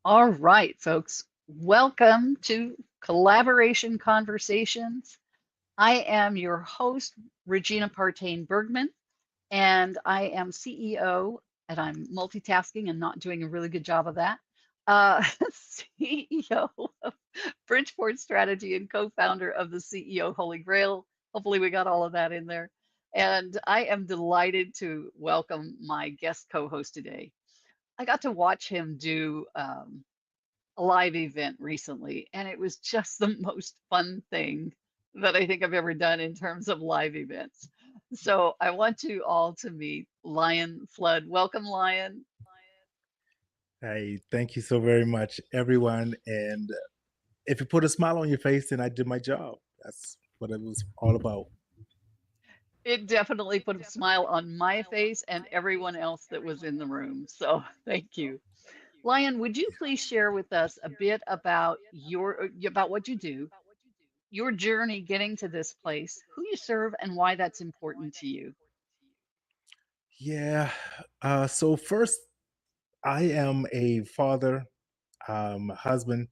All right, folks, welcome to Collaboration Conversations. I am your host, Regina Partain Bergman, and I am CEO, and I'm multitasking and not doing a really good job of that. CEO of Bridgeport Strategy and co-founder of the CEO Holy Grail. Hopefully, we got all of that in there. And I am delighted to welcome my guest co-host today. I got to watch him do a live event recently, and it was just the most fun thing that I think I've ever done in terms of live events. So I want you all to meet Lion Fludd. Welcome, Lion. Hey, thank you so very much, everyone. And if you put a smile on your face, then I did my job. That's what it was all about. It definitely put a smile on my face and everyone else that was in the room. So thank you. Lion, would you please share with us a bit about about what you do, your journey getting to this place, who you serve, and why that's important to you? Yeah. So first, I am a father, husband,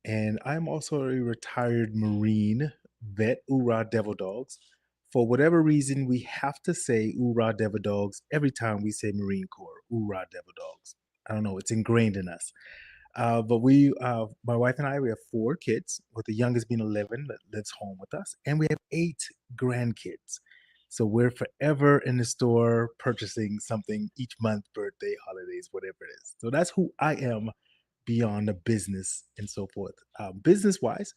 and I'm also a retired Marine vet, Ura Devil Dogs. For whatever reason, we have to say Ura Devil Dogs every time we say Marine Corps, Ura Devil Dogs. I don't know, it's ingrained in us. My wife and I, we have four kids, with the youngest being 11 that lives home with us, and we have eight grandkids. So we're forever in the store purchasing something each month, birthday, holidays, whatever it is. So that's who I am beyond the business and so forth. Business wise,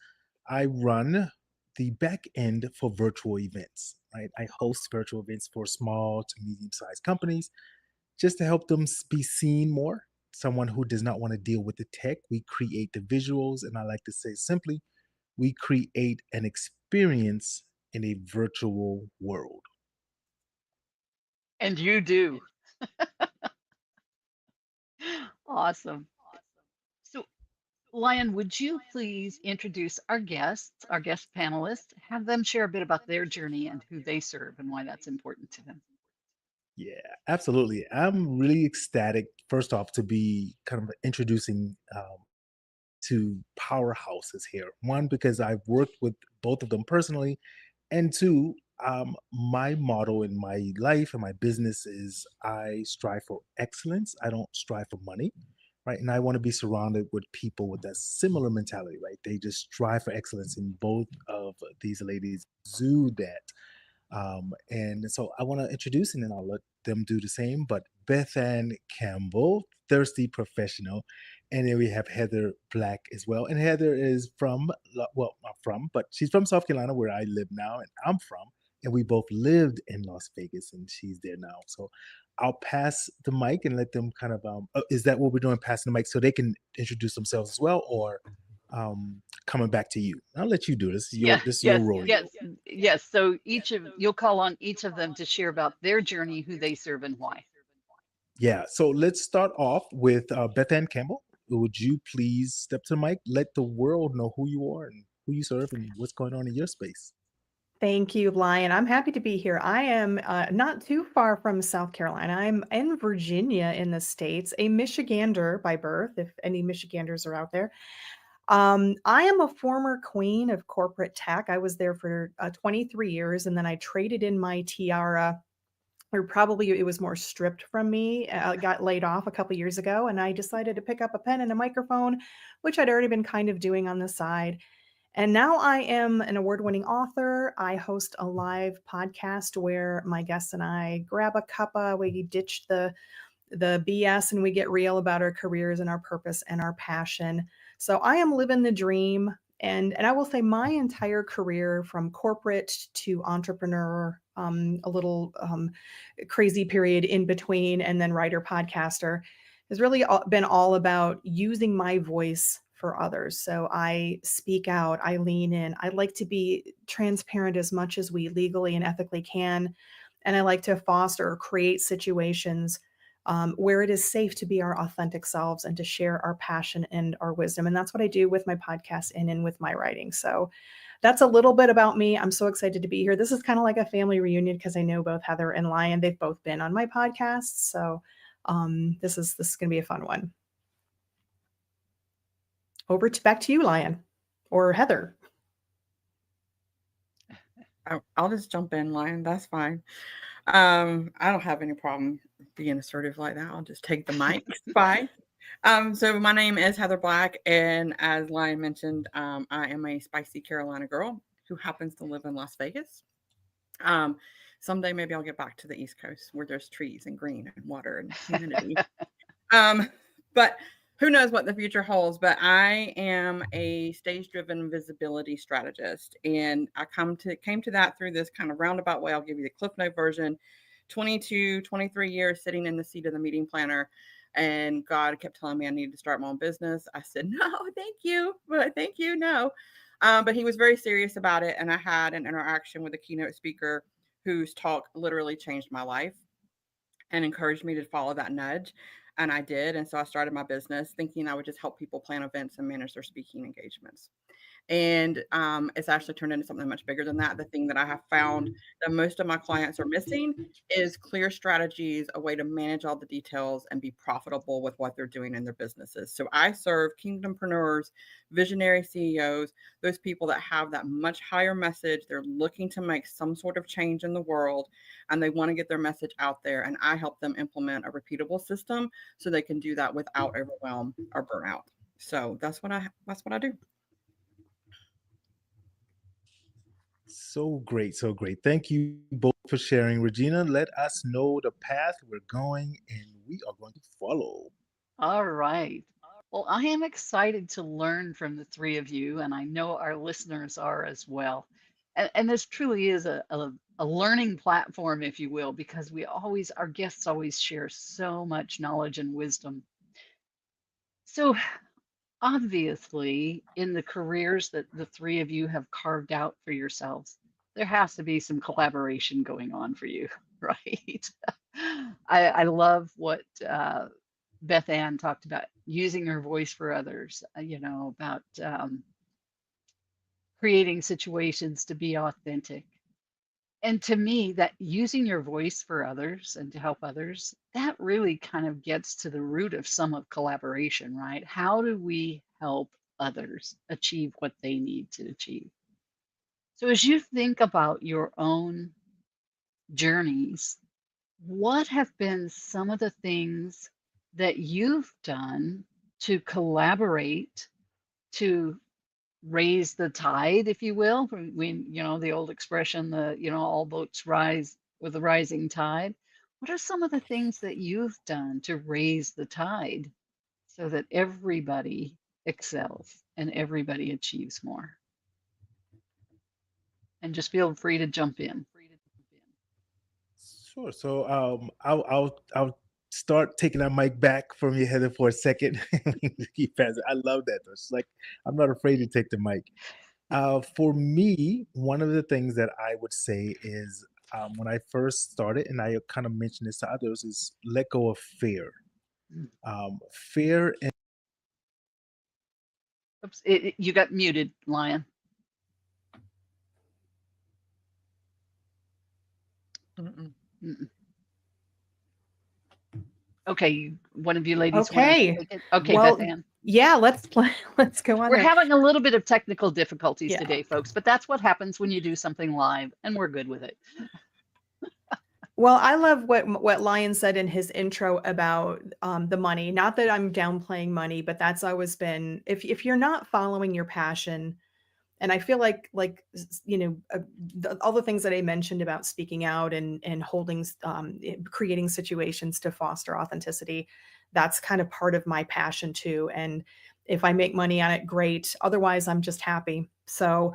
I run the back end for virtual events, right? I host virtual events for small to medium sized companies just to help them be seen more. Someone who does not want to deal with the tech, we create the visuals. And I like to say simply, we create an experience in a virtual world. And you do. Awesome. So, Lion, would you please introduce our guests, our guest panelists, have them share a bit about their journey and who they serve and why that's important to them? Yeah, absolutely. I'm really ecstatic, first off, to be kind of introducing to powerhouses here. One, because I've worked with both of them personally, and two, my motto in my life and my business is I strive for excellence. I don't strive for money, right? And I want to be surrounded with people with that similar mentality, right? They just strive for excellence, and both of these ladies do that. And so I want to introduce, and then I'll let them do the same. But Beth Ann Campbell, thirsty professional, and then we have Heather Black as well. And Heather is from, well, not from, but she's from South Carolina, where I live now, and I'm from. And we both lived in Las Vegas, and she's there now. So I'll pass the mic and let them kind of. Is that what we're doing? Passing the mic so they can introduce themselves as well, or coming back to you? I'll let you do this. Yeah, This is your yes, role here. yes, yes. So you'll call on each of them to share about their journey, who they serve, and why. Yeah. So let's start off with Beth Ann Campbell. Would you please step to the mic, let the world know who you are and who you serve and what's going on in your space? Thank you, Lion. I'm happy to be here. I am not too far from South Carolina. I'm in Virginia in the States, a Michigander by birth, if any Michiganders are out there. I am a former queen of corporate tech. I was there for 23 years, and then I traded in my tiara, or probably it was more stripped from me. Got laid off a couple years ago, and I decided to pick up a pen and a microphone, which I'd already been kind of doing on the side. And now I am an award winning author. I host a live podcast where my guests and I grab a cuppa, we ditch the BS, and we get real about our careers and our purpose and our passion. So I am living the dream. And I will say my entire career from corporate to entrepreneur, a little crazy period in between, and then writer podcaster has really been all about using my voice for others. So I speak out, I lean in. I like to be transparent as much as we legally and ethically can. And I like to foster or create situations where it is safe to be our authentic selves and to share our passion and our wisdom. And that's what I do with my podcast and in with my writing. So that's a little bit about me. I'm so excited to be here. This is kind of like a family reunion because I know both Heather and Lion. They've both been on my podcast. So this is going to be a fun one. Back to you, Lion or Heather. I'll just jump in, Lion. That's fine. I don't have any problem being assertive like that. I'll just take the mic. It's fine. So my name is Heather Black, and as Lion mentioned, I am a spicy Carolina girl who happens to live in Las Vegas. Um, Someday maybe I'll get back to the East Coast where there's trees and green and water and humidity. Um, but who knows what the future holds? But I am a stage-driven visibility strategist, and I came to that through this kind of roundabout way. I'll give you the Cliff Note version. 22, 23 years sitting in the seat of the meeting planner, and God kept telling me I needed to start my own business. I said, no, thank you, but thank you, no. But he was very serious about it, and I had an interaction with a keynote speaker whose talk literally changed my life and encouraged me to follow that nudge. And I did. And so I started my business thinking I would just help people plan events and manage their speaking engagements. And it's actually turned into something much bigger than that. The thing that I have found that most of my clients are missing is clear strategies, a way to manage all the details and be profitable with what they're doing in their businesses. So I serve kingdompreneurs, visionary CEOs, those people that have that much higher message. They're looking to make some sort of change in the world and they want to get their message out there. And I help them implement a repeatable system so they can do that without overwhelm or burnout. So that's what I do. So great, so great. Thank you both for sharing. Regina, let us know the path we're going, and we are going to follow. All right. Well, I am excited to learn from the three of you, and I know our listeners are as well. And this truly is a learning platform, if you will, because our guests always share so much knowledge and wisdom. So, obviously, in the careers that the three of you have carved out for yourselves, there has to be some collaboration going on for you, right? I love what Beth Ann talked about using her voice for others, about creating situations to be authentic. And to me, that using your voice for others and to help others, that really kind of gets to the root of some of collaboration, right? How do we help others achieve what they need to achieve? So, as you think about your own journeys, what have been some of the things that you've done to collaborate to raise the tide, if you will? The old expression, all boats rise with the rising tide. What are some of the things that you've done to raise the tide so that everybody excels and everybody achieves more? And just feel free to jump in. Sure. So I'll start taking that mic back from you, Heather, for a second. Keep passing. I love that. It's like I'm not afraid to take the mic. For me, one of the things that I would say is when I first started, and I kind of mentioned this to others, is let go of fear. Mm. Fear and Oops, you got muted, Lion. Mm-mm. Mm-mm. Okay, one of you ladies want to Okay. take it? Okay, Beth Well, Ann. yeah, let's play. Let's go on We're there. having a little bit of technical difficulties Yeah. today, folks, but that's what happens when you do something live, and we're good with it. Well, I love what Lion said in his intro about the money. Not that I'm downplaying money, but that's always been if you're not following your passion, and I feel like all the things that I mentioned about speaking out and holding creating situations to foster authenticity, that's kind of part of my passion too. And if I make money on it, great. Otherwise, I'm just happy. So,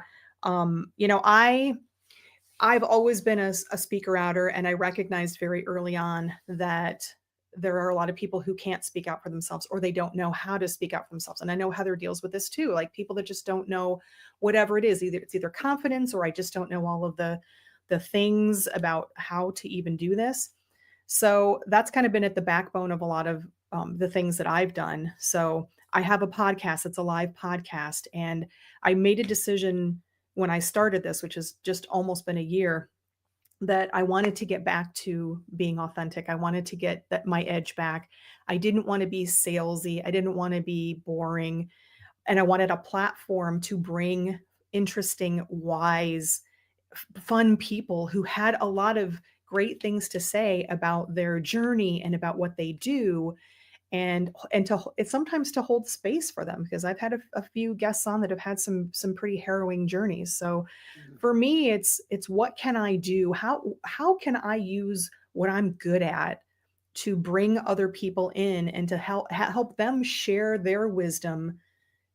I've always been a speaker outer, and I recognized very early on that there are a lot of people who can't speak out for themselves or they don't know how to speak out for themselves. And I know Heather deals with this too, like people that just don't know whatever it is. It's either confidence or I just don't know all of the things about how to even do this. So that's kind of been at the backbone of a lot of the things that I've done. So I have a podcast. It's a live podcast. And I made a decision when I started this, which has just almost been a year, that I wanted to get back to being authentic. I wanted to get my edge back. I didn't want to be salesy. I didn't want to be boring. and I wanted a platform to bring interesting, wise, fun people who had a lot of great things to say about their journey and about what they do, and to it's sometimes to hold space for them, because I've had a few guests on that have had some pretty harrowing journeys. So for me, it's what can I do? How can I use what I'm good at to bring other people in and to help them share their wisdom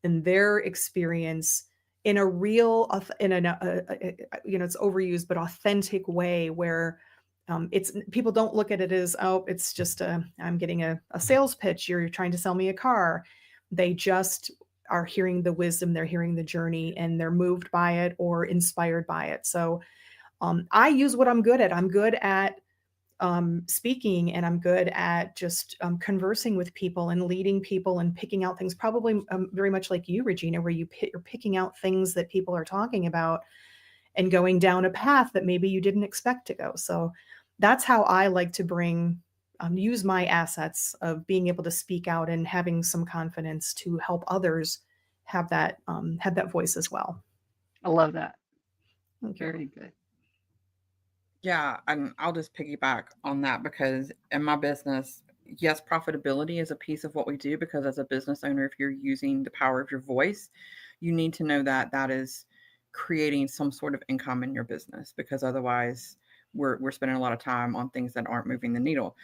and their experience in a real, it's overused, but authentic way, where it's people don't look at it as, oh, it's just I'm getting a sales pitch, you're trying to sell me a car. They just are hearing the wisdom, they're hearing the journey, and they're moved by it or inspired by it. So I use what I'm good at. I'm good at speaking, and I'm good at just conversing with people and leading people and picking out things, probably very much like you, Regina, where you're picking out things that people are talking about and going down a path that maybe you didn't expect to go. So that's how I like to use my assets of being able to speak out and having some confidence to help others have that voice as well. I love that. Thank you. Very good. Yeah, and I'll just piggyback on that because in my business, yes, profitability is a piece of what we do because as a business owner, if you're using the power of your voice, you need to know that that is creating some sort of income in your business because otherwise we're spending a lot of time on things that aren't moving the needle.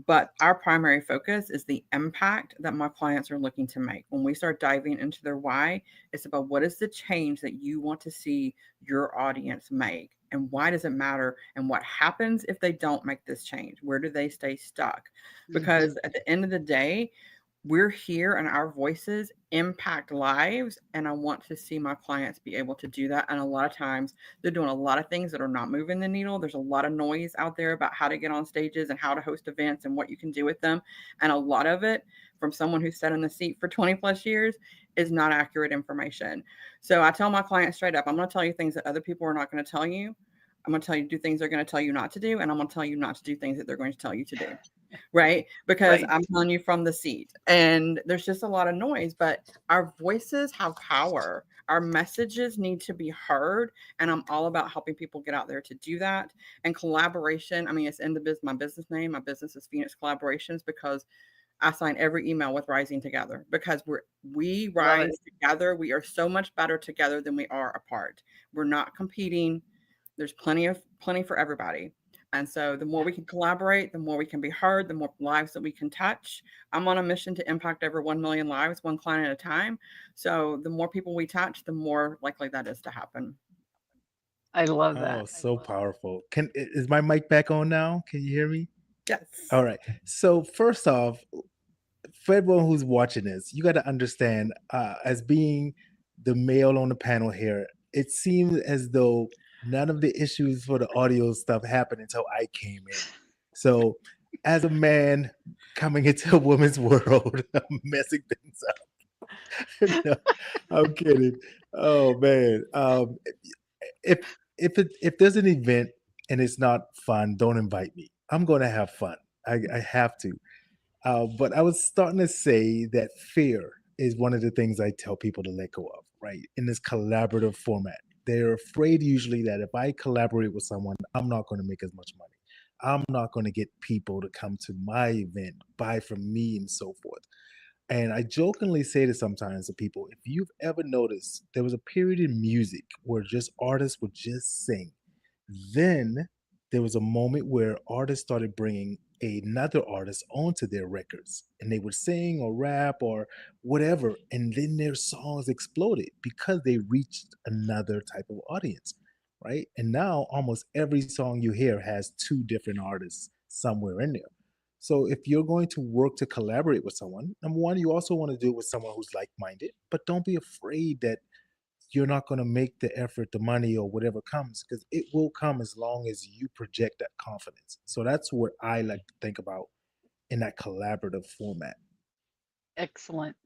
But our primary focus is the impact that my clients are looking to make. When we start diving into their why, it's about what is the change that you want to see your audience make and why does it matter and what happens if they don't make this change? Where do they stay stuck? Because at the end of the day, we're here and our voices impact lives. And I want to see my clients be able to do that. And a lot of times they're doing a lot of things that are not moving the needle. There's a lot of noise out there about how to get on stages and how to host events and what you can do with them. And a lot of it from someone who's sat in the seat for 20 plus years is not accurate information. So I tell my clients straight up, I'm going to tell you things that other people are not going to tell you. I'm going to tell you to do things they're going to tell you not to do. And I'm going to tell you not to do things that they're going to tell you to do. Right? Because Right. I'm telling you from the seat and there's just a lot of noise, but our voices have power. Our messages need to be heard. And I'm all about helping people get out there to do that. And collaboration, I mean, it's in my business name. My business is Phoenix Collaborations because I sign every email with Rising Together because we Love it. rise together. We are so much better together than we are apart. We're not competing. There's plenty for everybody. And so the more we can collaborate, the more we can be heard, the more lives that we can touch. I'm on a mission to impact over 1 million lives, one client at a time. So the more people we touch, the more likely that is to happen. I love Oh, that. so powerful. Is my mic back on now? Can you hear me? Yes. All right. So first off, for everyone who's watching this, you got to understand, as being the male on the panel here, it seems as though none of the issues for the audio stuff happened until I came in. So, as a man coming into a woman's world, I'm messing things up. No, I'm kidding. Oh man, if if there's an event and it's not fun, don't invite me. I'm going to have fun. I have to. But I was starting to say that fear is one of the things I tell people to let go of, right? In this collaborative format. They're afraid usually that if I collaborate with someone, I'm not going to make as much money. I'm not going to get people to come to my event, buy from me, and so forth. And I jokingly say this sometimes to people, if you've ever noticed, there was a period in music where just artists would just sing. Then there was a moment where artists started bringing another artist onto their records and they would sing or rap or whatever. And then their songs exploded because they reached another type of audience, right? And now almost every song you hear has two different artists somewhere in there. So if you're going to work to collaborate with someone, number one, you also want to do it with someone who's like-minded, but don't be afraid that you're not going to make the effort, the money, or whatever comes, because it will come as long as you project that confidence. So that's what I like to think about in that collaborative format. Excellent.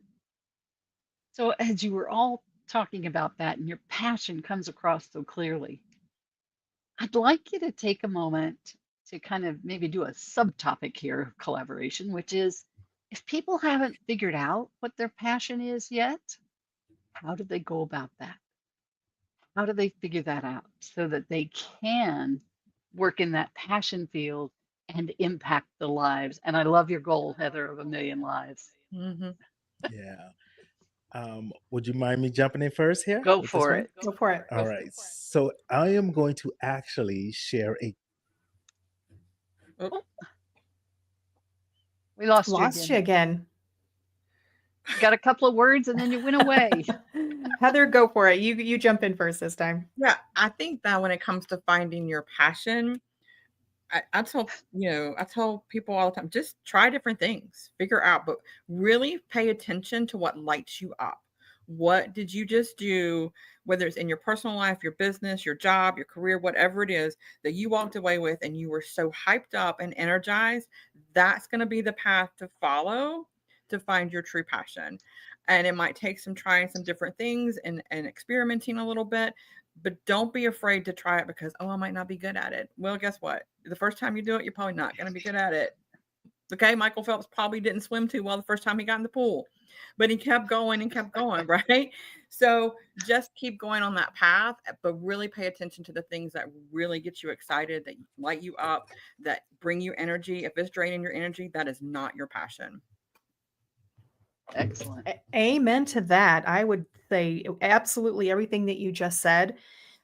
So, as you were all talking about that and your passion comes across so clearly, I'd like you to take a moment to kind of maybe do a subtopic here of collaboration, which is if people haven't figured out what their passion is yet, How do they go about that? How do they figure that out so that they can work in that passion field and impact the lives? And I love your goal, Heather, of 1,000,000 lives. Mhm. Yeah. Would you mind me jumping in first here Go with this for one? it. Go for it. All right. So I am going to actually share a. Oh, Oh, we lost you Lost again. you again. You got a couple of words and then you went away. Heather, go for it. You jump in first this time. yeah, I think that when it comes to finding your passion, I tell people all the time, just try different things, figure out, but really pay attention to what lights you up. What did you just do, whether it's in your personal life, your business, your job, your career, whatever it is that you walked away with and you were so hyped up and energized, that's going to be the path to follow to find your true passion. And it might take some trying some different things and experimenting a little bit, but don't be afraid to try it because, oh, I might not be good at it. Well, guess what? The first time you do it, you're probably not going to be good at it. Okay. Michael Phelps probably didn't swim too well the first time he got in the pool, but he kept going and kept going. Right. So just keep going on that path, but really pay attention to the things that really get you excited, that light you up, that bring you energy. If it's draining your energy, that is not your passion. Excellent. Amen to that. I would say absolutely everything that you just said.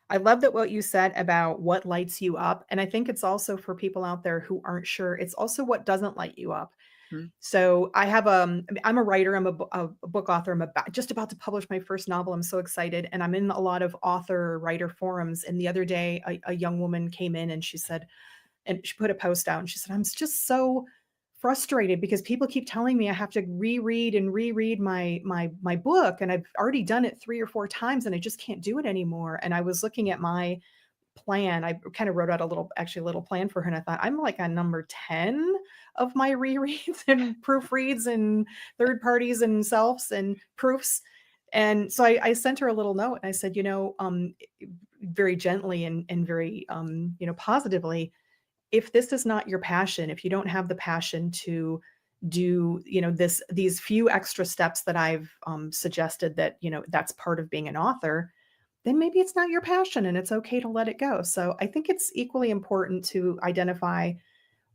I love that what you said about what lights you up. And I think it's also for people out there who aren't sure, it's also what doesn't light you up. Hmm. So I'm a writer, I'm a book author. I'm just about to publish my first novel. I'm so excited. And I'm in a lot of author writer forums. And the other day, a young woman came in and she said, and she put a post out and she said, I'm just so frustrated because people keep telling me I have to reread and reread my book, and I've already done it 3 or 4 times and I just can't do it anymore. And I was looking at my plan. I kind of wrote out a little plan for her, and I thought I'm like on number 10 of my rereads and proofreads and third parties and selfs and proofs. And so I sent her a little note and I said, very gently and very positively, if this is not your passion, if you don't have the passion to do, these few extra steps that I've suggested, that, that's part of being an author, then maybe it's not your passion and it's okay to let it go. So I think it's equally important to identify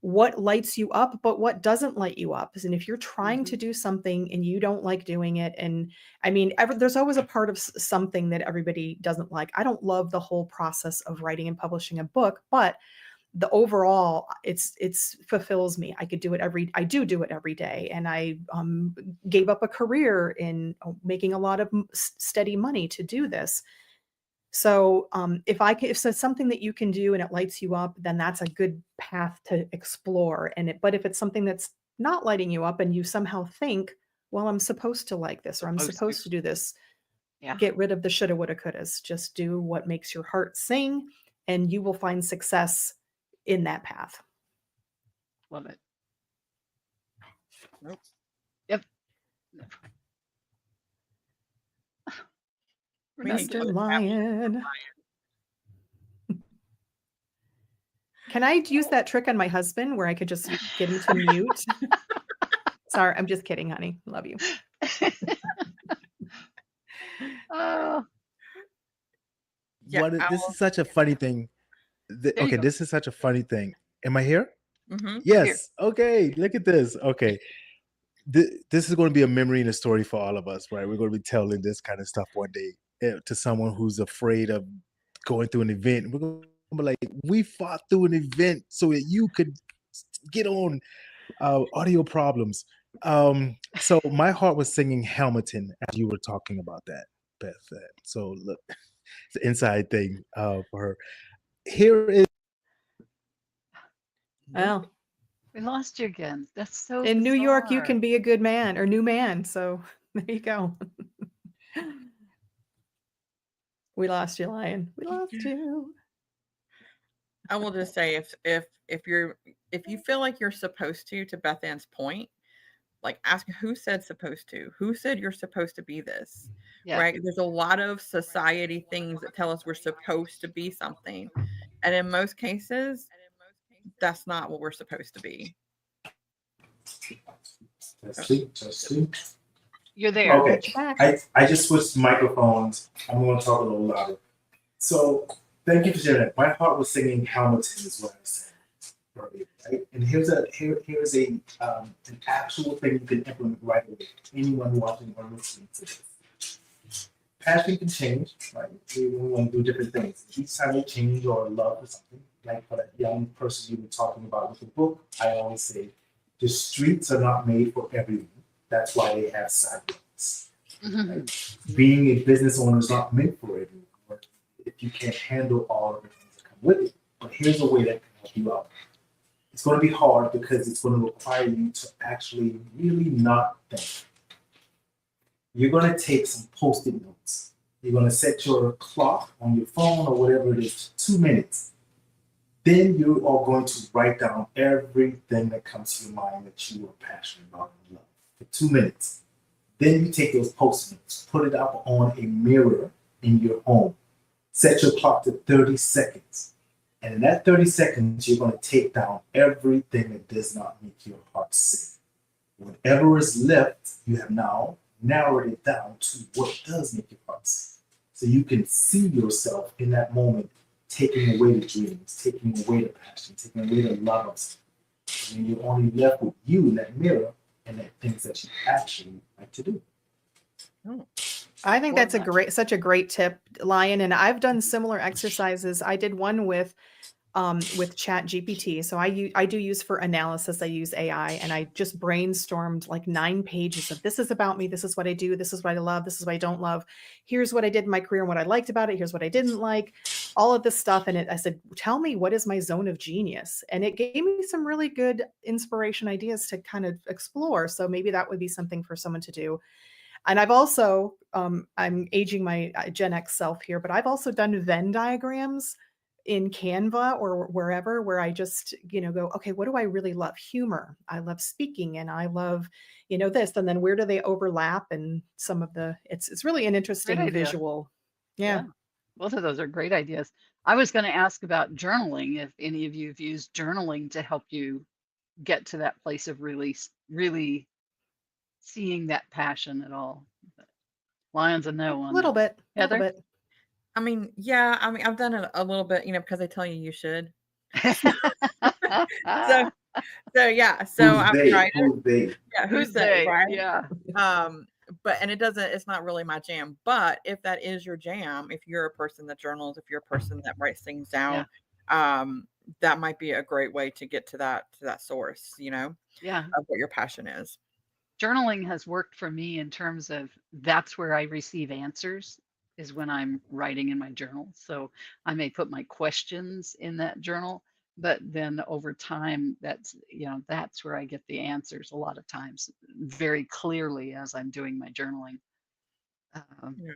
what lights you up, but what doesn't light you up. And if you're trying to do something and you don't like doing it, and I mean, there's always a part of something that everybody doesn't like. I don't love the whole process of writing and publishing a book, but the overall, it's fulfills me. I do it every day. And I gave up a career in making a lot of steady money to do this. So if it's something that you can do and it lights you up, then that's a good path to explore. But if it's something that's not lighting you up and you somehow think, well, I'm supposed to like this, or I'm supposed to do this, Yeah. get rid of the shoulda, woulda, couldas. Just do what makes your heart sing, and you will find success in that path. Love it. Nope. Yep. We need to Mr. look at Lion. Can I use that trick on my husband where I could just get him to mute? Sorry, I'm just kidding, honey. Love you. Oh, Yeah, This is such a funny thing. there you Okay, go. this is such a funny thing. Am I here? Mm-hmm. Yes. Okay, look at this. Okay. This is going to be a memory and a story for all of us, right? We're going to be telling this kind of stuff one day to someone who's afraid of going through an event. We're going to be like, we fought through an event so that you could get on audio problems. So my heart was singing Hamilton as you were talking about that, Beth. So look, it's an inside thing for her. Here is. Well, We lost you again. That's so in New York, you bizarre. can be a good man or new man. So there you go. We lost you, Lion. We lost you. I will just say if you feel like you're supposed to Beth Ann's point, like ask who said supposed to? Who said you're supposed to be this? Yeah. Right? There's a lot of society things that tell us we're supposed to be something. And in most cases, that's not what we're supposed to be. Testing. You're Yeah, there. Okay, got you back. I just switched microphones. I'm going to talk a little louder. So thank you for sharing that. My heart was singing Hamilton is what I said earlier, right? And here's a an actual thing you can implement right away. Anyone watching or listening to this. Passion can change, right? We want to do different things. Each time you change or love for something, like for that young person you were talking about with the book, I always say the streets are not made for everyone. That's why they have sidewalks. Right? Being a business owner is not meant for everyone. Or if you can't handle all of the things that come with it. But here's a way that can help you out. It's going to be hard because it's going to require you to actually really not think. You're going to take some post-it notes. You're going to set your clock on your phone or whatever it is, 2 minutes. Then you are going to write down everything that comes to your mind that you are passionate about and love for 2 minutes. Then you take those post-it notes, put it up on a mirror in your home. Set your clock to 30 seconds. And in that 30 seconds, you're going to take down everything that does not make your heart sing. Whatever is left, you have now narrowed it down to what does make your heart sing. So you can see yourself in that moment taking away the dreams, taking away the passion, taking away the love of something. And you're only left with you in that mirror and the things that you actually like to do. I think Love that's that. such a great tip, Lion. And I've done similar exercises. I did one with Chat GPT. So I do use for analysis. I use AI, and I just brainstormed like 9 pages of this is about me. This is what I do. This is what I love. This is what I don't love. Here's what I did in my career and what I liked about it. Here's what I didn't like. All of this stuff. And I said, tell me, what is my zone of genius? And it gave me some really good inspiration ideas to kind of explore. So maybe that would be something for someone to do. And I've also, I'm aging my Gen X self here, but I've also done Venn diagrams in Canva or wherever, where I just, go, okay, what do I really love? Humor. I love speaking, and I love, this. And then where do they overlap? And some of it's really an Great interesting idea. visual. Yeah. Yeah. Both of those are great ideas. I was going to ask about journaling, if any of you have used journaling to help you get to that place of release, really seeing that passion at all. But Lion's a no A on little that. bit. A little Heather? bit. I mean, yeah, I mean, I've done it a little bit, because they tell you should. So, yeah, so Who's I've they? tried it. Who's they? Yeah, who's Who's they, they? right? Yeah. But and it's not really my jam. But if that is your jam, if you're a person that journals, if you're a person that writes things Yeah. down, that might be a great way to get to that source, Yeah. of what your passion is. Journaling has worked for me in terms of that's where I receive answers, is when I'm writing in my journal. So I may put my questions in that journal, but then over time, that's where I get the answers a lot of times very clearly as I'm doing my journaling. Yeah.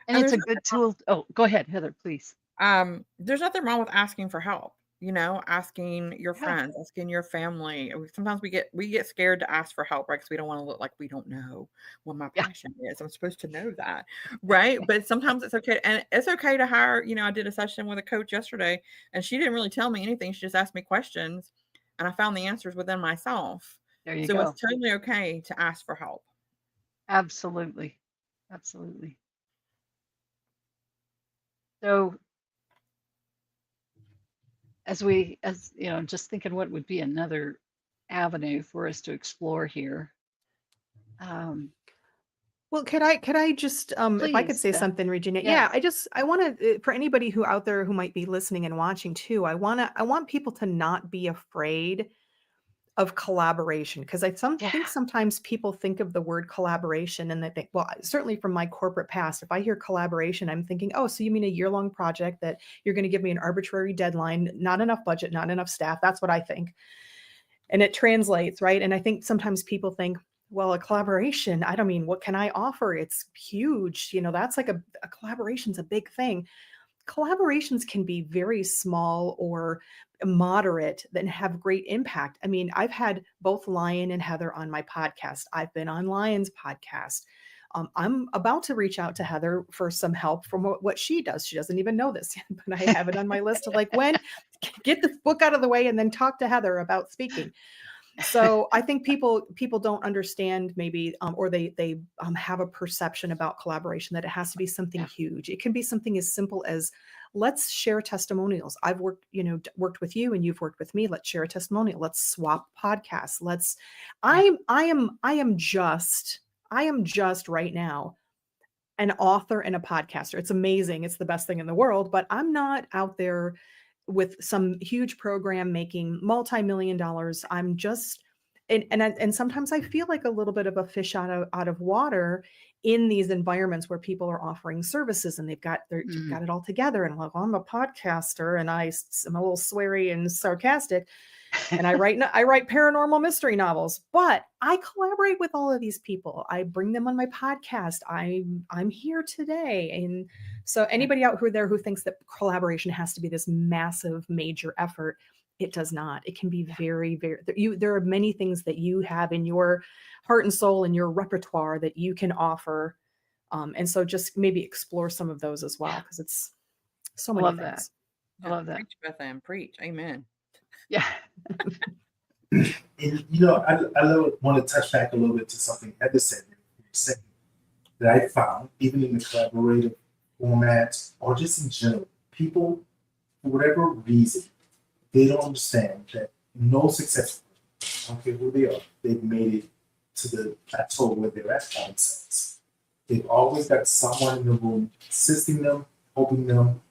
And And it's a good tool. Oh, go ahead, Heather, please. there's nothing wrong with asking for help, asking your Yeah. friends, asking your family. Sometimes we get scared to ask for help, right? Because we don't want to look like we don't know what my Yeah. passion is. I'm supposed to know that, right? But sometimes it's okay, and it's okay to hire. I did a session with a coach yesterday, and she didn't really tell me anything. She just asked me questions, and I found the answers within myself. There you So it's go. totally okay to ask for help. Absolutely. Absolutely. So as just thinking what would be another avenue for us to explore here. Well, could I just, if I could Please, say Beth. something, Regina? Yeah, Yes. I want to, for anybody who out there who might be listening and watching too, I want people to not be afraid of collaboration, because Yeah. think sometimes people think of the word collaboration and they think, well, certainly from my corporate past, if I hear collaboration, I'm thinking, oh, so you mean a year-long project that you're going to give me an arbitrary deadline, not enough budget, not enough staff. That's what I think. And it translates, right? And I think sometimes people think, well, a collaboration, I don't mean, what can I offer? It's huge. That's like a collaboration's a big thing. Collaborations can be very small or moderate that have great impact. I mean, I've had both Lion and Heather on my podcast. I've been on Lion's podcast. I'm about to reach out to Heather for some help from what she does. She doesn't even know this, but I have it on my list of like, when get this book out of the way and then talk to Heather about speaking. So I think people don't understand maybe, or they have a perception about collaboration that it has to be something Yeah. huge. It can be something as simple as, let's share testimonials. I've worked, worked with you and you've worked with me. Let's share a testimonial. Let's swap podcasts. Yeah. I am just right now an author and a podcaster. It's amazing. It's the best thing in the world, but I'm not out there with some huge program making multi-million dollars. I'm just and sometimes I feel like a little bit of a fish out of water in these environments where people are offering services and they've Mm. got it all together. And I'm like, well, I'm a podcaster and I'm a little sweary and sarcastic and I write paranormal mystery novels, but I collaborate with all of these people. I bring them on my podcast. I'm here today. And so Yeah. anybody out there who thinks that collaboration has to be this massive major effort, it does not. It can be Yeah. very, very there are many things that you have in your heart and soul and your repertoire that you can offer. And so just maybe explore some of those as well, Yeah. because it's so I many love that. things. I Yeah, love that. preach, Beth Ann, preach. Amen. Yeah. And I want to touch back a little bit to something Heather said that I found, even in the collaborative format or just in general, people, for whatever reason, they don't understand that no successful person, I don't care who they are, they've made it to the plateau where they're at by themselves. They've always got someone in the room assisting them, helping them,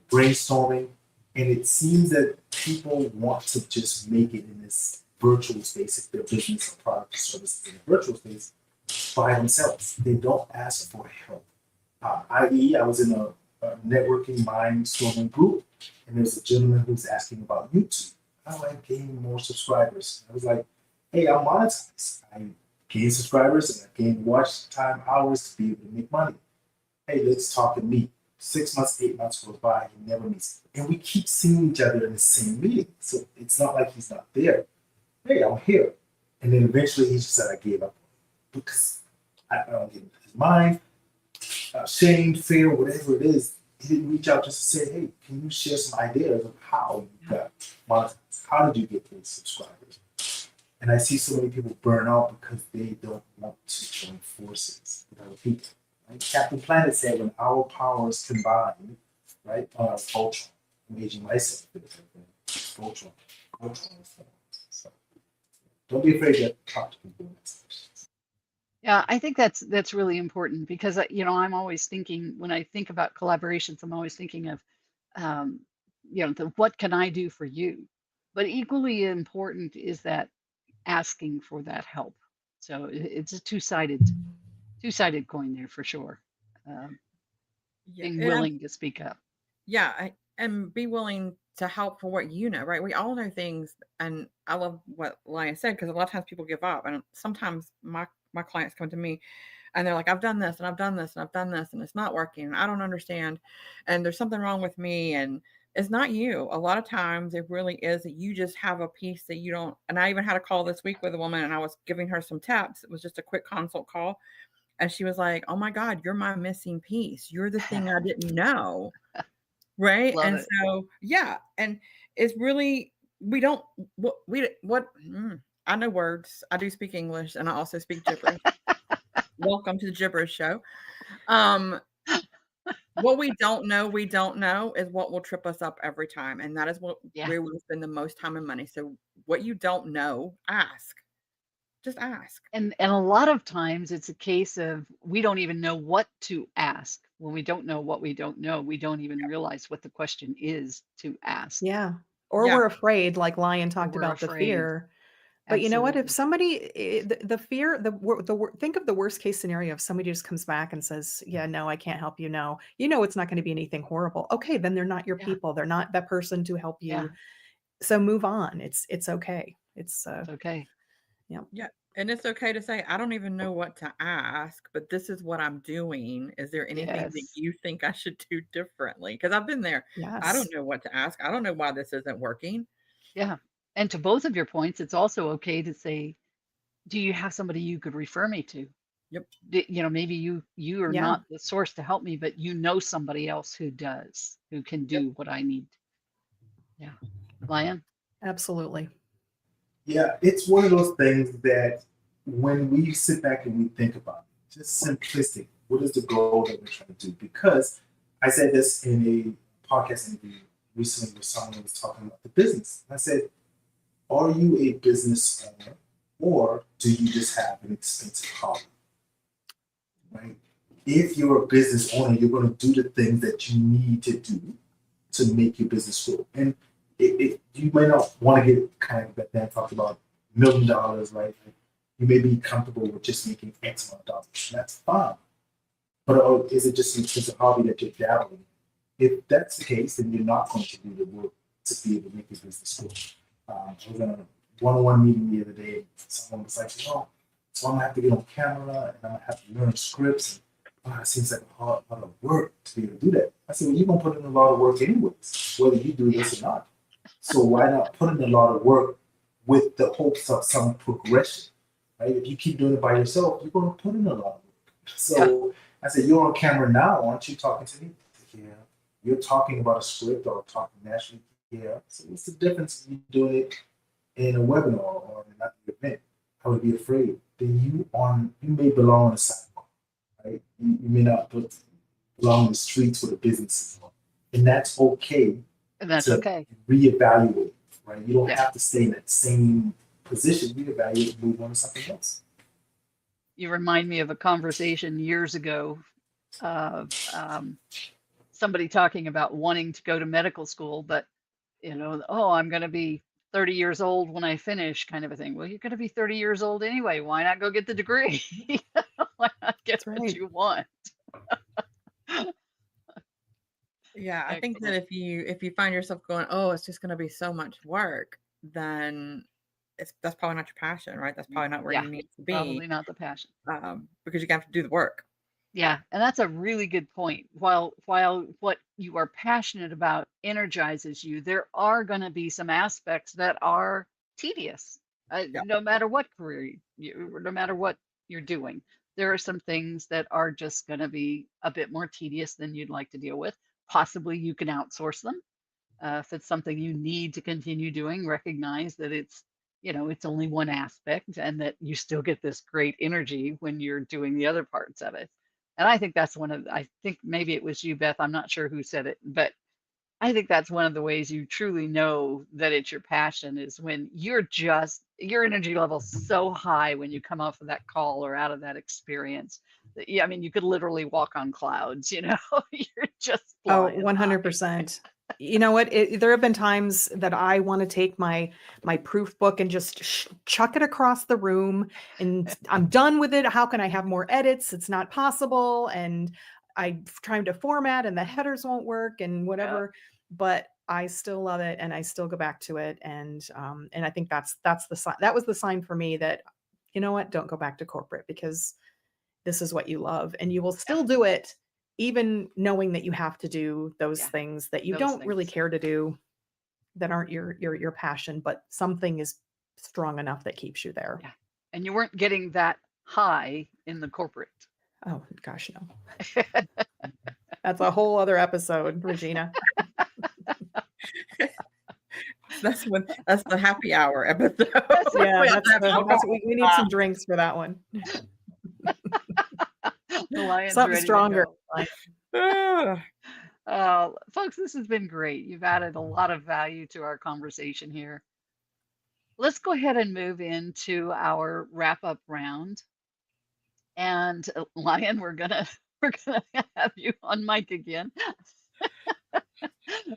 brainstorming, and it seems that people want to just make it in this virtual space, if their business or product or services in a virtual space, by themselves. They don't ask for help. I.e., I was in a networking mindstorming group, and there's a gentleman who's asking about YouTube. How do I gain more subscribers? I was like, hey, I'm monetized. I gain subscribers and I gain watch time hours to be able to make money. Hey, let's talk and meet. 6 months, 8 months goes by, he never meets. And we keep seeing each other in the same meeting. So it's not like he's not there. Hey, I'm here. And then eventually he just said, I gave up because I don't get into his mind, shame, fear, whatever it is. He didn't reach out just to say, hey, can you share some ideas of how you got monetized? How did you get these subscribers? And I see so many people burn out because they don't want to join forces with other people. Right? Captain Planet said, when our powers combine, right, Voltron, I'm aging myself, Voltron, so don't be afraid to talk to people. Yeah, I think that's really important because I'm always thinking when I think about collaborations, I'm always thinking of um, what can I do for you? But equally important is that asking for that help. So it's a two-sided coin there for sure. Um, Yeah, being and willing to speak up. yeah, and be willing to help for what you know, right? We all know things, and I love what Lion said because a lot of times people give up, and sometimes my clients come to me, and they're like, "I've done this, and I've done this, and I've done this, and it's not working. And I don't understand, and there's something wrong with me." And it's not you. A lot of times, it really is that you just have a piece that you don't. And I even had a call this week with a woman, and I was giving her some tips. It was just a quick consult call, and she was like, "Oh my God, you're my missing piece. You're the thing I didn't know." Right? Love And it. so, yeah, and it's really we don't what I know words. I do speak English and I also speak gibberish. Welcome to the gibberish show. Um, what we don't know is what will trip us up every time, and that is what Yeah. where we spend the most time and money. So what you don't know, ask. Just ask. And a lot of times it's a case of we don't even know what to ask. When we don't know what we don't know, we don't even realize what the question is to ask. Yeah. Or Yeah. we're afraid, like Lion Or talked we're about the afraid. fear. But you know what? If Absolutely. somebody, the fear, think of the worst case scenario. If somebody just comes back and says, "Yeah, no, I can't help you." No, it's not going to be anything horrible. Okay, then they're not your Yeah. people. They're not that person to help Yeah. you. So move on. It's okay. It's okay. Yeah, Yeah, and it's okay to say, "I don't even know what to ask, but this is what I'm doing. Is there anything that Yes. you think I should do differently?" Because I've been there. I don't yes, know what to ask. I don't know why this isn't working. Yeah. And to both of your points, it's also okay to say, do you have somebody you could refer me to? Yep. Maybe you are yeah, not the source to help me, but you know somebody else who does, who can Yep. do what I need. Yeah. Lion? absolutely. Yeah, it's one of those things that when we sit back and we think about it, just simplistic, what is the goal that we're trying to do? Because I said this in a podcast interview recently where someone was talking about the business. I said, are you a business owner or do you just have an expensive hobby? Right? If you're a business owner, you're going to do the things that you need to do to make your business grow. And you may not want to get kind of that Dan talked about $1 million, right? You may be comfortable with just making X amount of dollars. And that's fine. But is it just an expensive hobby that you're dabbling? If that's the case, then you're not going to do the work to be able to make your business grow. I was in a one-on-one meeting the other day. Someone was like, so I'm gonna have to get on camera and I'm gonna have to learn scripts. And wow, it seems like a lot of work to be able to do that. I said, well, you're gonna put in a lot of work anyways, whether you do this or not. So why not put in a lot of work with the hopes of some progression, right? If you keep doing it by yourself, you're gonna put in a lot of work. So I said, you're on camera now, aren't you talking to me? Yeah. You're talking about a script or talking naturally. Yeah. So what's the difference if you're doing it in a webinar or in another event? I would be afraid. Then you may belong on the sidewalk, right? You may not belong in the streets where the business is on. And that's okay And that's to okay. reevaluate, right? You don't have to stay in that same position. Reevaluate and move on to something else. You remind me of a conversation years ago of somebody talking about wanting to go to medical school, but oh, I'm going to be 30 years old when I finish, kind of a thing. Well, you're going to be 30 years old anyway. Why not go get the degree? Why not get That's what right. you want? Yeah, I think that Excellent. if you find yourself going, oh, it's just going to be so much work, then that's probably not your passion, right? That's probably not where Yeah, you need to be, probably not the passion. because you have to do the work. Yeah, and that's a really good point. While what you are passionate about energizes you, there are going to be some aspects that are tedious. Yeah. No matter what career no matter what you're doing, there are some things that are just going to be a bit more tedious than you'd like to deal with. Possibly you can outsource them. If it's something you need to continue doing, recognize that it's only one aspect and that you still get this great energy when you're doing the other parts of it. And I think that's I think maybe it was you, Beth. I'm not sure who said it, but I think that's one of the ways you truly know that it's your passion is when your energy level's so high when you come off of that call or out of that experience that, yeah, I mean, you could literally walk on clouds, you're just Oh, flying high. 100%. You know what? There have been times that I want to take my proof book and just chuck it across the room, and I'm done with it. How can I have more edits? It's not possible, and I'm trying to format, and the headers won't work, and Yeah. whatever. But I still love it, and I still go back to it, and I think that's the sign. That was the sign for me that, you know what? Don't go back to corporate, because this is what you love, and you will still do it even knowing that you have to do those Yeah, things that you those don't really things. care to do, that aren't your passion, but something is strong enough that keeps you there. Yeah. And you weren't getting that high in the corporate. Oh gosh, no. That's a whole other episode, Regina. That's the happy hour episode. Yeah, we need some drinks for that one. The lion's Something ready stronger. to go. Folks, this has been great. You've added a lot of value to our conversation here. Let's go ahead and move into our wrap-up round. And Lion, we're gonna have you on mic again.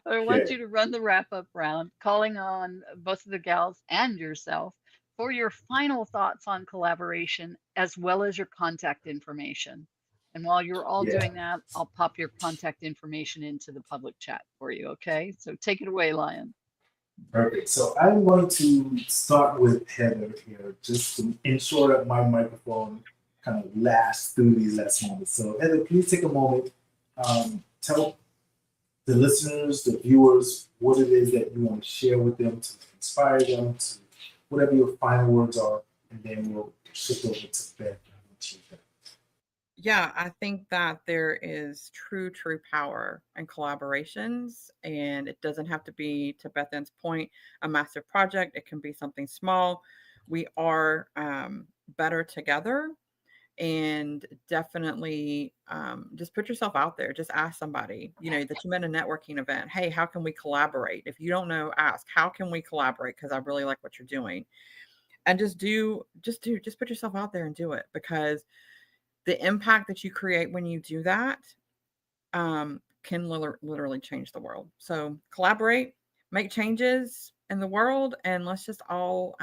I want you to run the wrap-up round, calling on both of the gals and yourself for your final thoughts on collaboration, as well as your contact information. And while you're all doing that, I'll pop your contact information into the public chat for you, okay? So take it away, Lion. Perfect. So I'm going to start with Heather here, just to ensure that my microphone kind of lasts through these last moments. So Heather, please take a moment, tell the listeners, the viewers, what it is that you want to share with them to inspire them, to whatever your final words are, and then we'll shift over to Beth. Yeah, I think that there is true power in collaborations, and it doesn't have to be, to Beth Ann's point, a massive project. It can be something small. We are better together, and definitely just put yourself out there. Just ask somebody, that you met a networking event. Hey, how can we collaborate? If you don't know, ask, how can we collaborate? Because I really like what you're doing. And just put yourself out there and do it, because the impact that you create when you do that can literally change the world. So collaborate, make changes in the world, and let's just all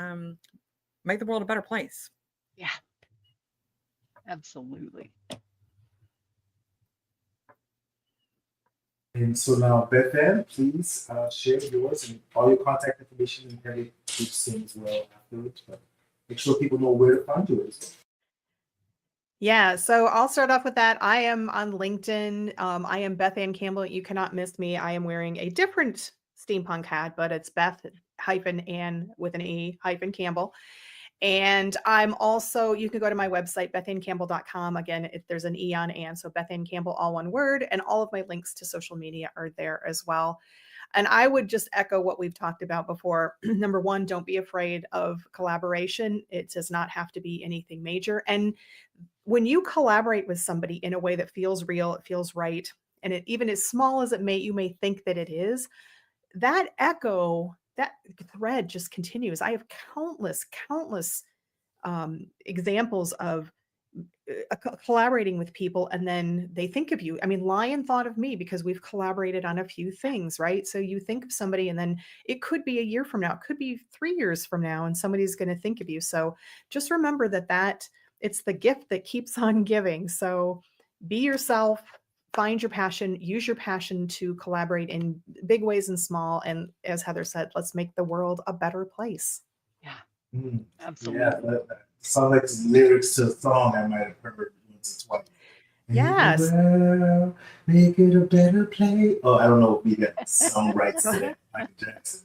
make the world a better place. Yeah, absolutely. And so now, Beth Ann, please share yours and all your contact information, and have it keep things well afterwards. But make sure people know where to find you as well. Yeah, so I'll start off with that. I am on LinkedIn. I am Beth Ann Campbell. You cannot miss me. I am wearing a different steampunk hat, but it's Beth hyphen Ann with an E hyphen Campbell. And I'm also, you can go to my website, bethancampbell.com. Again, if there's an E on Ann, so Beth Ann Campbell, all one word, and all of my links to social media are there as well. And I would just echo what we've talked about before. Number one, don't be afraid of collaboration. It does not have to be anything major. And when you collaborate with somebody in a way that feels real, it feels right, and it, even as small as you may think that it is, that thread just continues. I have countless examples of collaborating with people, and then they think of you. I mean, Lion thought of me because we've collaborated on a few things, right? So you think of somebody, and then it could be a year from now, it could be 3 years from now, and somebody's going to think of you. So just remember that it's the gift that keeps on giving. So be yourself, find your passion, use your passion to collaborate in big ways and small. And as Heather said, let's make the world a better place. Yeah, absolutely. Yeah, that sounds like some lyrics to a song I might have heard once or twice. Yes. Well, make it a better place. Oh, I don't know if we got song rights to that, Michael Jackson.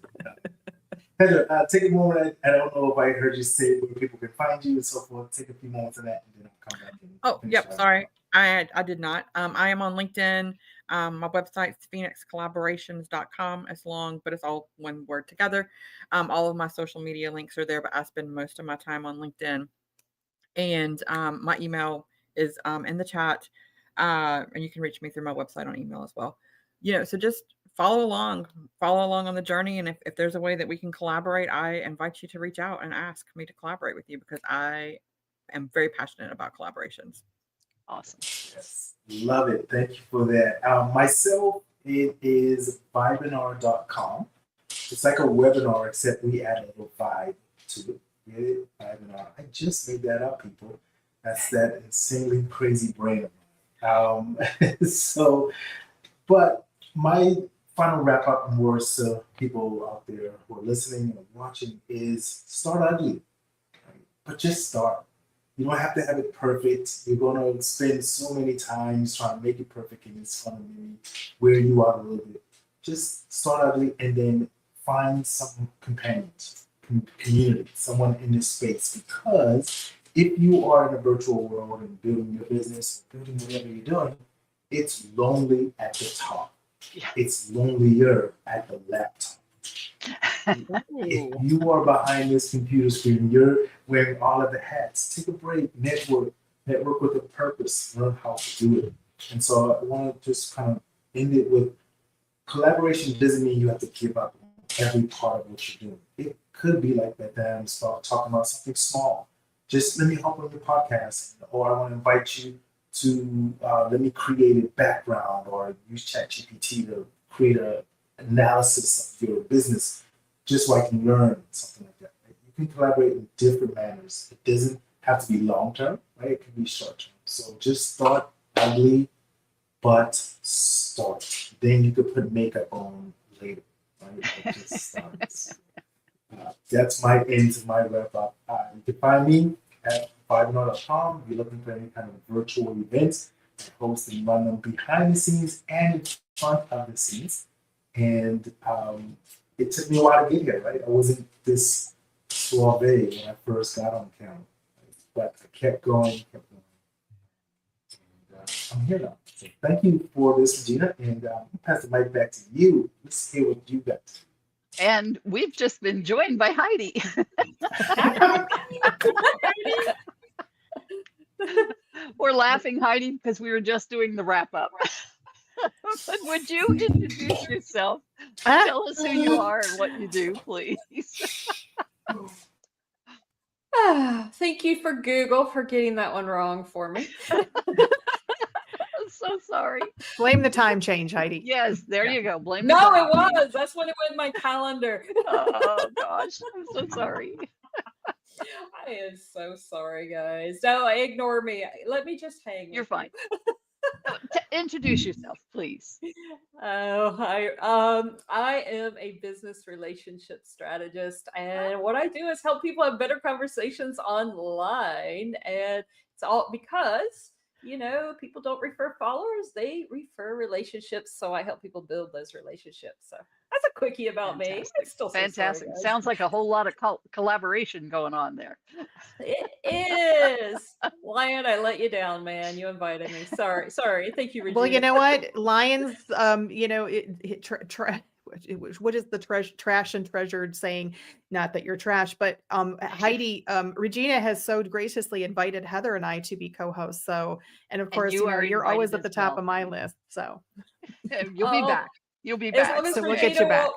Heather, take a moment. I don't know if I heard you say where people can find you and so forth. Take a few moments of that, and then I'll come back. Oh, yep. Sorry, I did not. I am on LinkedIn. My website's phoenixcollaborations.com. It's long, but it's all one word together. All of my social media links are there, but I spend most of my time on LinkedIn. And my email is in the chat, and you can reach me through my website on email as well. So just follow along on the journey. And if there's a way that we can collaborate, I invite you to reach out and ask me to collaborate with you, because I am very passionate about collaborations. Awesome. Yes, love it. Thank you for that. Myself, it is vibinar.com. It's like a webinar, except we add a little vibe to it. Get it? Webinar. I just made that up, people. That's that insanely crazy brain of mine. But my final wrap up and words to people out there who are listening and watching is start ugly, right? But just start. You don't have to have it perfect. You're going to spend so many times trying to make it perfect, and it's going to maybe wear you out a little bit. Just start ugly and then find some companions, community, someone in this space. Because if you are in a virtual world and building your business, building whatever you're doing, it's lonely at the top. Yeah. It's lonelier at the laptop. If you are behind this computer screen, you're wearing all of the hats. Take a break, network with a purpose, learn how to do it. And so I want to just kind of end it with collaboration doesn't mean you have to give up every part of what you're doing. It could be like that, then start talking about something small. Just let me help with your podcast, or I want to invite you to let me create a background, or use ChatGPT to create an analysis of your business, just so I can learn something like that. Right? You can collaborate in different manners. It doesn't have to be long term, right? It can be short term. So just start ugly, but start. Then you could put makeup on later, right? Just start. That's my end to my wrap up. You can find me at vibinar.com. If you're looking for any kind of virtual events, I host and run them behind the scenes and in front of the scenes. And it took me a while to get here, right? I wasn't this suave when I first got on camera, right? But I kept going. I'm here now. So thank you for this, Regina, and I'll pass the mic back to you. Let's hear what you got. And we've just been joined by Heidi. We're laughing, Heidi, because we were just doing the wrap up. But would you introduce yourself? Tell us who you are and what you do, please. Thank you for Google for getting that one wrong for me. I'm so sorry. Blame the time change, Heidi. Yes, there you go. Blame the No, time. it was. That's when it went in my calendar. Oh gosh, I'm so sorry. I am so sorry, guys. No, ignore me. Let me just hang. You're with fine. Introduce yourself, please. Oh, hi. I am a business relationship strategist, and what I do is help people have better conversations online. And it's all because, people don't refer followers, they refer relationships. So I help people build those relationships. So that's a quickie about me. Fantastic. I'm still so Fantastic. sorry, guys. Sounds like a whole lot of collaboration going on there. It is. Lion, I let you down, man. You invited me. Sorry. Thank you, Regina. Well, you know what? Lions, what is the trash and treasured saying? Not that you're trash, but Heidi, Regina has so graciously invited Heather and I to be co-hosts. So, and of course, you're always at the top of my list. So you'll be back. You'll be as back. long as So Regina we'll get you back.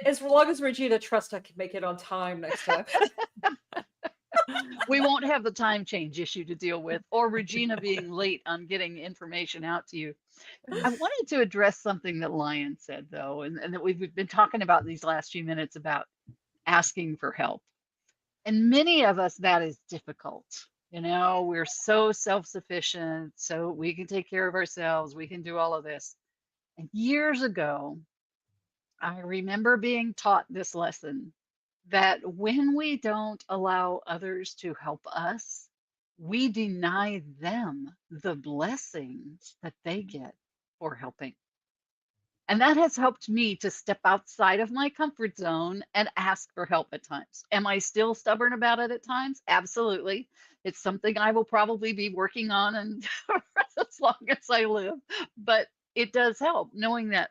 As long as Regina trusts I can make it on time next time. We won't have the time change issue to deal with, or Regina being late on getting information out to you. I wanted to address something that Lion said, though, and that we've been talking about these last few minutes about asking for help. And many of us, that is difficult. We're so self-sufficient, so we can take care of ourselves, we can do all of this. And years ago, I remember being taught this lesson, that when we don't allow others to help us, we deny them the blessings that they get for helping. And that has helped me to step outside of my comfort zone and ask for help at times. Am I still stubborn about it at times? Absolutely. It's something I will probably be working on and as long as I live. But it does help knowing that,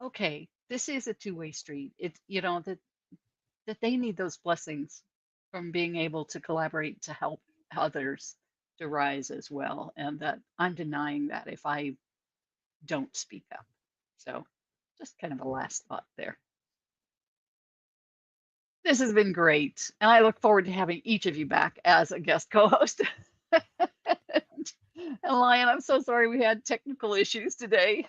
okay, this is a two-way street. It's, that they need those blessings from being able to collaborate to help others to rise as well. And that I'm denying that if I don't speak up. So just kind of a last thought there. This has been great. And I look forward to having each of you back as a guest co-host. And Lion, I'm so sorry we had technical issues today.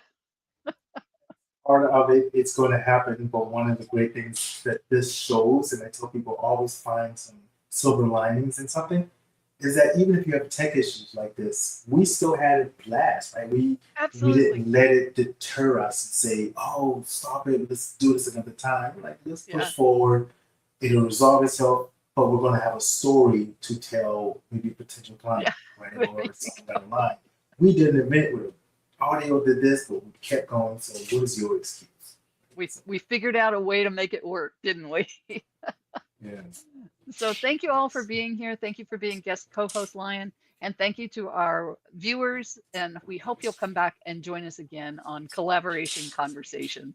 Part of it, it's going to happen, but one of the great things that this shows, and I tell people always find some silver linings in something, is that even if you have tech issues like this, we still had a blast, right? We didn't let it deter us and say, oh, stop it, let's do this another time. Like, let's push forward, it'll resolve itself, but we're going to have a story to tell maybe potential client, right? Or something down the line. We didn't admit with audio did this, but we kept going. So what is your excuse? We figured out a way to make it work, didn't we? Yes. So thank you all for being here. Thank you for being guest co-host, Lion. And thank you to our viewers. And we hope you'll come back and join us again on Collaboration Conversations.